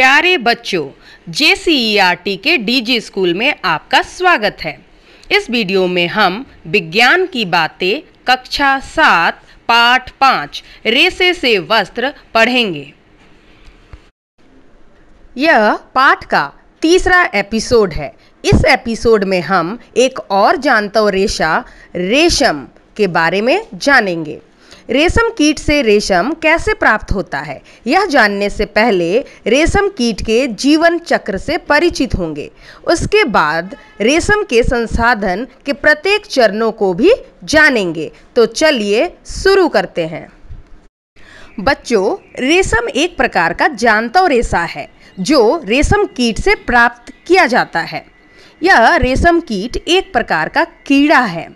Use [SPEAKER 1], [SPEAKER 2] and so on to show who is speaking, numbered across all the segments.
[SPEAKER 1] प्यारे बच्चों, JCERT के DG स्कूल में आपका स्वागत है। इस वीडियो में हम विज्ञान की बातें कक्षा 7 पाठ 5 रेशे से वस्त्र पढ़ेंगे। यह पाठ का तीसरा एपिसोड है। इस एपिसोड में हम एक और जानता रेशा रेशम के बारे में जानेंगे। रेशम कीट से रेशम कैसे प्राप्त होता है, यह जानने से पहले रेशम कीट के जीवन चक्र से परिचित होंगे। उसके बाद रेशम के संसाधन के प्रत्येक चरणों को भी जानेंगे। तो चलिए शुरू करते हैं। बच्चों, रेशम एक प्रकार का जानता रेशा है जो रेशम कीट से प्राप्त किया जाता है। यह रेशम कीट एक प्रकार का कीड़ा है।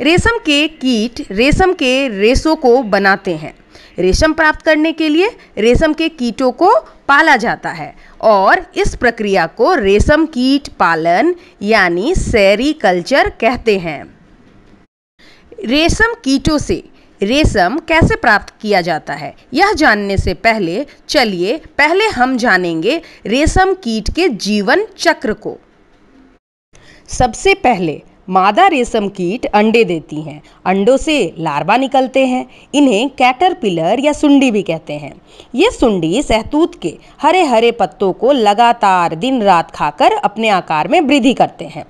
[SPEAKER 1] रेशम के कीट रेशम के रेशों को बनाते हैं। रेशम प्राप्त करने के लिए रेशम के कीटों को पाला जाता है और इस प्रक्रिया को रेशम कीट पालन यानी सेरीकल्चर कहते हैं। रेशम कीटों से रेशम कैसे प्राप्त किया जाता है, यह जानने से पहले हम जानेंगे रेशम कीट के जीवन चक्र को। सबसे पहले मादा रेशम कीट अंडे देती हैं। अंडों से लार्वा निकलते हैं। इन्हें कैटरपिलर या सुंडी भी कहते हैं। ये सुंडी शहतूत के हरे हरे पत्तों को लगातार दिन रात खाकर अपने आकार में वृद्धि करते हैं।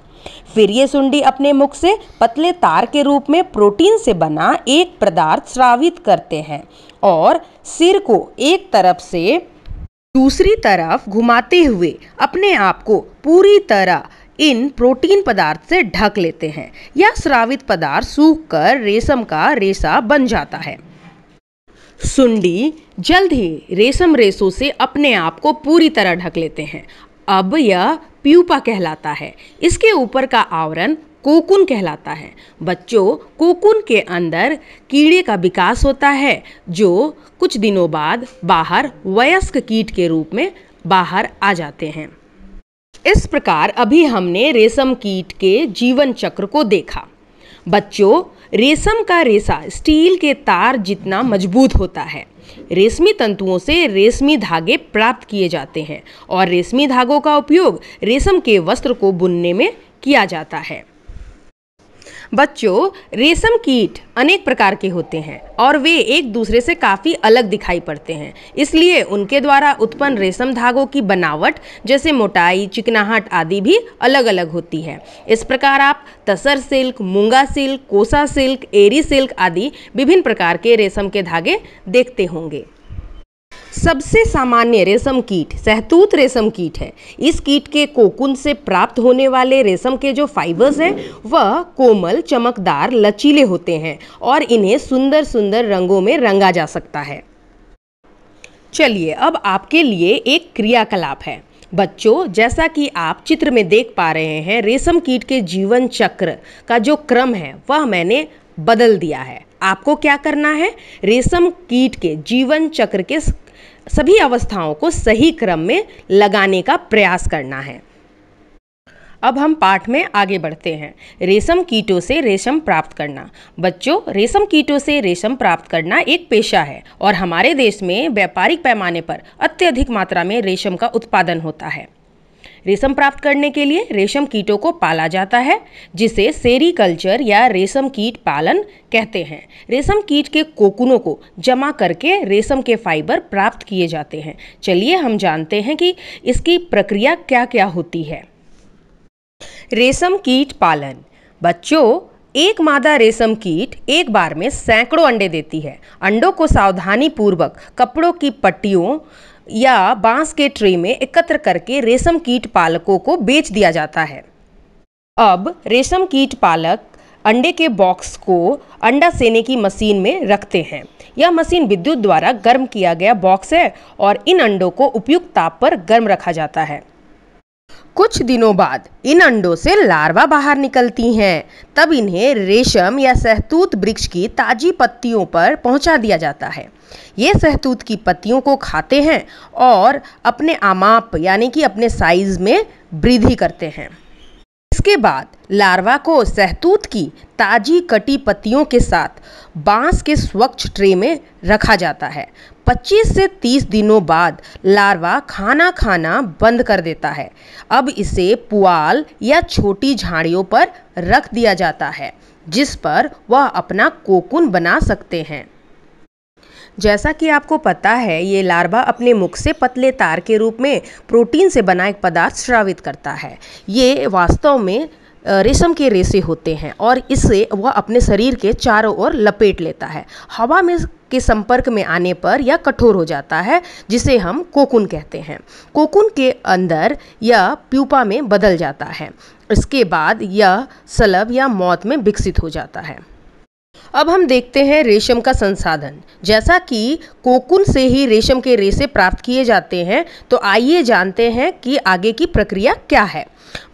[SPEAKER 1] फिर ये सुंडी अपने मुख से पतले तार के रूप में प्रोटीन से बना एक पदार्थ स्रावित करते हैं और सिर को एक तरफ से दूसरी तरफ घुमाते हुए अपने आप को पूरी तरह इन प्रोटीन पदार्थ से ढक लेते हैं। यह स्रावित पदार्थ सूखकर रेशम का रेशा बन जाता है। सुंडी जल्द ही रेशम रेशों से अपने आप को पूरी तरह ढक लेते हैं। अब यह प्यूपा कहलाता है। इसके ऊपर का आवरण कोकून कहलाता है। बच्चों, कोकून के अंदर कीड़े का विकास होता है जो कुछ दिनों बाद बाहर वयस्क कीट के रूप में बाहर आ जाते हैं। इस प्रकार अभी हमने रेशम कीट के जीवन चक्र को देखा। बच्चों, रेशम का रेशा स्टील के तार जितना मजबूत होता है। रेशमी तंतुओं से रेशमी धागे प्राप्त किए जाते हैं और रेशमी धागों का उपयोग रेशम के वस्त्र को बुनने में किया जाता है। बच्चों, रेशम कीट अनेक प्रकार के होते हैं और वे एक दूसरे से काफ़ी अलग दिखाई पड़ते हैं। इसलिए उनके द्वारा उत्पन्न रेशम धागों की बनावट जैसे मोटाई, चिकनाहट आदि भी अलग अलग होती है। इस प्रकार आप तसर सिल्क, मूंगा सिल्क, कोसा सिल्क, एरी सिल्क आदि विभिन्न प्रकार के रेशम के धागे देखते होंगे। सबसे सामान्य रेशम कीट शहतूत रेशम कीट है। इस कीट के कोकून से प्राप्त होने वाले रेशम के जो फाइबर्स हैं वह कोमल, चमकदार, लचीले होते हैं और इन्हें सुंदर सुंदर रंगों में रंगा जा सकता है। चलिए अब आपके लिए एक क्रियाकलाप है। बच्चों, जैसा कि आप चित्र में देख पा रहे हैं, रेशम कीट के जीवन चक्र का जो क्रम है वह मैंने बदल दिया है। आपको क्या करना है, रेशम कीट के जीवन चक्र के सभी अवस्थाओं को सही क्रम में लगाने का प्रयास करना है। अब हम पाठ में आगे बढ़ते हैं। रेशम कीटों से रेशम प्राप्त करना। बच्चों, रेशम कीटों से रेशम प्राप्त करना एक पेशा है और हमारे देश में व्यापारिक पैमाने पर अत्यधिक मात्रा में रेशम का उत्पादन होता है। रेशम प्राप्त करने के लिए रेशम कीटों को पाला जाता है जिसे सेरीकल्चर या रेशम कीट पालन कहते हैं। रेशम कीट के कोकूनों को जमा करके रेशम के फाइबर प्राप्त किए जाते हैं। चलिए हम जानते हैं कि इसकी प्रक्रिया क्या क्या होती है। रेशम कीट पालन। बच्चों, एक मादा रेशम कीट एक बार में सैकड़ों अंडे देती है। अंडों को सावधानी पूर्वक कपड़ों की पट्टियों या बांस के ट्रे में एकत्र करके रेशम कीट पालकों को बेच दिया जाता है। अब रेशम कीट पालक अंडे के बॉक्स को अंडा सेने की मशीन में रखते हैं। यह मशीन विद्युत द्वारा गर्म किया गया बॉक्स है और इन अंडों को उपयुक्त ताप पर गर्म रखा जाता है। कुछ दिनों बाद इन अंडों से लार्वा बाहर निकलती हैं। तब इन्हें रेशम या शहतूत वृक्ष की ताजी पत्तियों पर पहुंचा दिया जाता है। ये शहतूत की पत्तियों को खाते हैं और अपने आमाप यानी कि अपने साइज में वृद्धि करते हैं। इसके बाद लार्वा को शहतूत की ताजी कटी पत्तियों के साथ बांस के स्वच्छ ट्रे में रखा जाता है। 25 से 30 दिनों बाद लार्वा खाना खाना बंद कर देता है। अब इसे पुआल या छोटी झाड़ियों पर रख दिया जाता है, जिस पर वह अपना कोकून बना सकते हैं। जैसा कि आपको पता है, ये लार्वा अपने मुख से पतले तार के रूप में प्रोटीन से बना एक पदार्थ स्रावित करता है। ये वास्तव में रेशम के रेशे होते हैं और इससे वह अपने शरीर के चारों ओर लपेट लेता है। हवा में के संपर्क में आने पर यह कठोर हो जाता है, जिसे हम कोकून कहते हैं। कोकून के अंदर यह प्यूपा में बदल जाता है। इसके बाद यह शलभ या मौत में विकसित हो जाता है। अब हम देखते हैं रेशम का संसाधन। जैसा कि कोकून से ही रेशम के रेशे प्राप्त किए जाते हैं, तो आइए जानते हैं कि आगे की प्रक्रिया क्या है।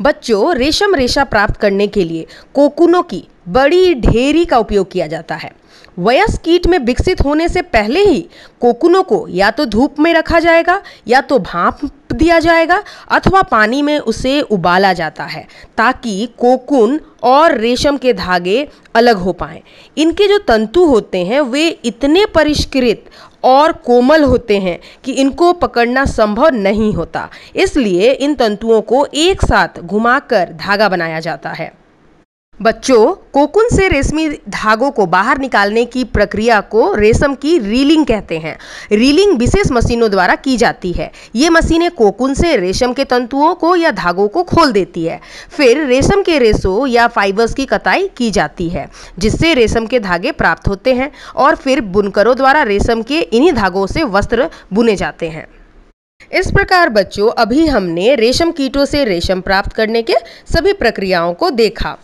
[SPEAKER 1] बच्चों, रेशम रेशा प्राप्त करने के लिए कोकूनों की बड़ी ढेरी का उपयोग किया जाता है। वयस्क कीट में विकसित होने से पहले ही कोकूनों को या तो धूप में रखा जाएगा, या तो भाप दिया जाएगा, अथवा पानी में उसे उबाला जाता है, ताकि कोकून और रेशम के धागे अलग हो पाएं। इनके जो तंतु होते हैं वे इतने परिष्कृत और कोमल होते हैं कि इनको पकड़ना संभव नहीं होता। इसलिए इन तंतुओं को एक साथ घुमाकर धागा बनाया जाता है। बच्चों, कोकून से रेशमी धागों को बाहर निकालने की प्रक्रिया को रेशम की रीलिंग कहते हैं। रीलिंग विशेष मशीनों द्वारा की जाती है। ये मशीनें कोकून से रेशम के तंतुओं को या धागों को खोल देती है। फिर रेशम के रेशों या फाइबर्स की कताई की जाती है, जिससे रेशम के धागे प्राप्त होते हैं और फिर बुनकरों द्वारा रेशम के इन्हीं धागों से वस्त्र बुने जाते हैं। इस प्रकार बच्चों, अभी हमने रेशम कीटों से रेशम प्राप्त करने के सभी प्रक्रियाओं को देखा।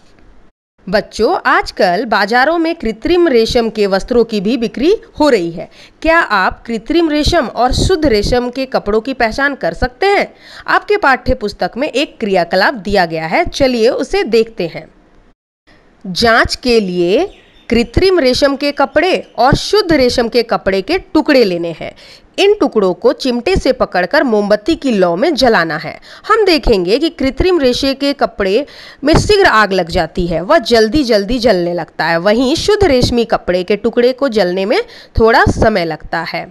[SPEAKER 1] बच्चों, आजकल बाजारों में कृत्रिम रेशम के वस्त्रों की भी बिक्री हो रही है। क्या आप कृत्रिम रेशम और शुद्ध रेशम के कपड़ों की पहचान कर सकते हैं? आपके पाठ्य पुस्तक में एक क्रियाकलाप दिया गया है, चलिए उसे देखते हैं। जांच के लिए कृत्रिम रेशम के कपड़े और शुद्ध रेशम के कपड़े के टुकड़े लेने हैं। इन टुकड़ों को चिमटे से पकड़कर मोमबत्ती की लौ में जलाना है। हम देखेंगे कि कृत्रिम रेशे के कपड़े में शीघ्र आग लग जाती है, वह जल्दी जल्दी जलने लगता है। वहीं शुद्ध रेशमी कपड़े के टुकड़े को जलने में थोड़ा समय लगता है।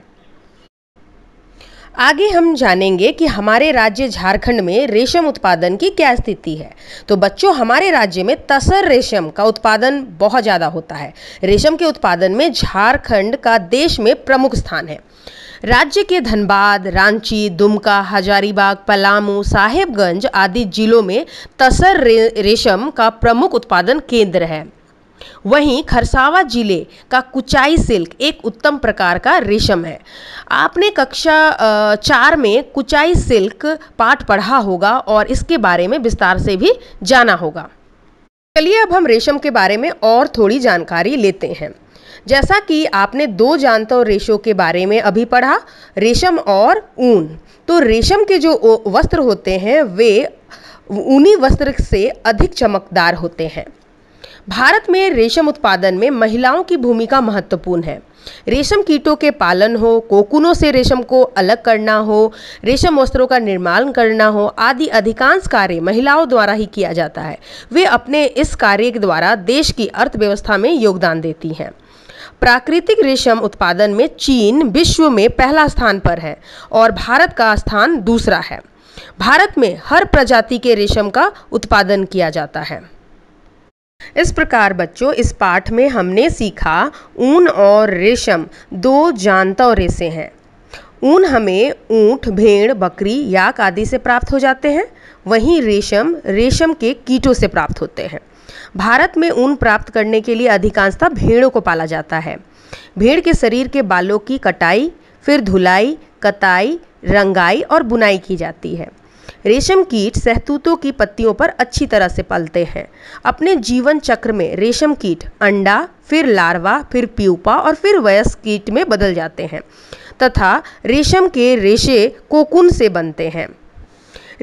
[SPEAKER 1] आगे हम जानेंगे कि हमारे राज्य झारखंड में रेशम उत्पादन की क्या स्थिति है। तो बच्चों, हमारे राज्य में तसर रेशम का उत्पादन बहुत ज़्यादा होता है। रेशम के उत्पादन में झारखंड का देश में प्रमुख स्थान है। राज्य के धनबाद, रांची, दुमका, हजारीबाग, पलामू, साहेबगंज आदि जिलों में तसर रेशम का प्रमुख उत्पादन केंद्र है। वहीं खरसावा जिले का कुचाई सिल्क एक उत्तम प्रकार का रेशम है। आपने कक्षा 4 में कुचाई सिल्क पाठ पढ़ा होगा और इसके बारे में विस्तार से भी जाना होगा। चलिए अब हम रेशम के बारे में और थोड़ी जानकारी लेते हैं। जैसा कि आपने 2 जानतर रेशों के बारे में अभी पढ़ा, रेशम और ऊन। तो रेशम के जो वस्त्र होते हैं वे ऊनी वस्त्र से अधिक चमकदार होते हैं। भारत में रेशम उत्पादन में महिलाओं की भूमिका महत्वपूर्ण है। रेशम कीटों के पालन हो, कोकूनों से रेशम को अलग करना हो, रेशम वस्त्रों का निर्माण करना हो आदि अधिकांश कार्य महिलाओं द्वारा ही किया जाता है। वे अपने इस कार्य के द्वारा देश की अर्थव्यवस्था में योगदान देती हैं। प्राकृतिक रेशम उत्पादन में चीन विश्व में पहला स्थान पर है और भारत का स्थान दूसरा है। भारत में हर प्रजाति के रेशम का उत्पादन किया जाता है। इस प्रकार बच्चों, इस पाठ में हमने सीखा ऊन और रेशम 2 जानतर रेशे हैं। ऊन हमें ऊंट, भेड़, बकरी, याक आदि से प्राप्त हो जाते हैं। वहीं रेशम के कीटों से प्राप्त होते हैं। भारत में ऊन प्राप्त करने के लिए अधिकांशतः भेड़ों को पाला जाता है। भेड़ के शरीर के बालों की कटाई, फिर धुलाई, कताई, रंगाई और बुनाई की जाती है। रेशम कीट शहतूतों की पत्तियों पर अच्छी तरह से पलते हैं। अपने जीवन चक्र में रेशम कीट अंडा, फिर लार्वा, फिर प्यूपा और फिर वयस्क कीट में बदल जाते हैं तथा रेशम के रेशे कोकून से बनते हैं।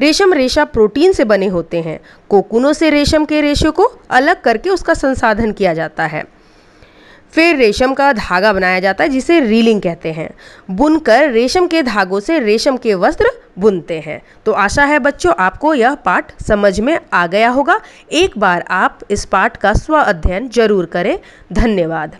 [SPEAKER 1] रेशम रेशा प्रोटीन से बने होते हैं। कोकूनों से रेशम के रेशे को अलग करके उसका संसाधन किया जाता है। फिर रेशम का धागा बनाया जाता है, जिसे रीलिंग कहते हैं। बुनकर रेशम के धागों से रेशम के वस्त्र बुनते हैं। तो आशा है बच्चों, आपको यह पाठ समझ में आ गया होगा। एक बार आप इस पाठ का स्व अध्ययन जरूर करें। धन्यवाद।